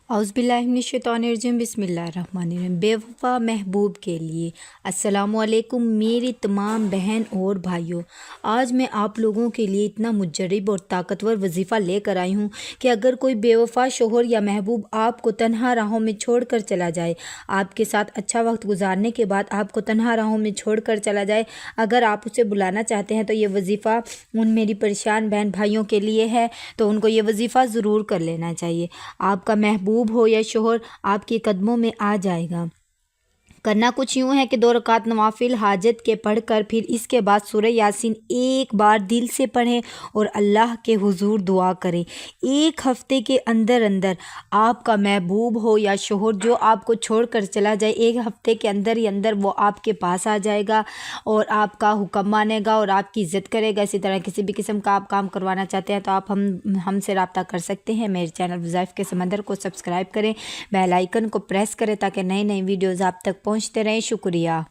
औज़ुबिल्लाहिमिनश्शैतानिर्रजीम बिस्मिल्लाहिर्रहमानिर्रहीम। बेवफा महबूब के लिए अस्सलामुअलैकुम मेरी तमाम बहन और भाइयों। आज मैं आप लोगों के लिए इतना मुजर्रिब और ताकतवर वजीफ़ा लेकर आई हूँ कि अगर कोई बेवफा शोहर या महबूब आपको तन्हा राहों में छोड़ कर चला जाए, आपके साथ अच्छा वक्त गुजारने के बाद आपको तन्हा राहों में छोड़ कर चला जाए, अगर आप उसे बुलाना चाहते हैं तो ये वजीफ़ा उन मेरी परेशान बहन भाइयों के लिए है, तो उनको ये वजीफ़ा ज़रूर कर लेना चाहिए। आपका महबूब हो या शोहर आपके कदमों में आ जाएगा। करना कुछ यूँ है कि 2 रकात नवाफिल हाजत के पढ़कर फिर इसके बाद सूरह यासीन एक बार दिल से पढ़ें और अल्लाह के हुजूर दुआ करें। 1 हफ्ते के अंदर अंदर आपका महबूब हो या शोहर जो आपको छोड़ कर चला जाए, 1 हफ्ते के अंदर ही अंदर वो आपके पास आ जाएगा और आपका हुक्म मानेगा और आपकी इज़्ज़त करेगा। इसी तरह किसी भी किस्म का आप काम करवाना चाहते हैं तो आप हमसे रब्ता कर सकते हैं। मेरे चैनल वज़ाइफ के समंदर को सब्सक्राइब करें, बेल आइकन को प्रेस करें ताकि नई नई वीडियोज़ आप तक पहुँचते रहें। शुक्रिया।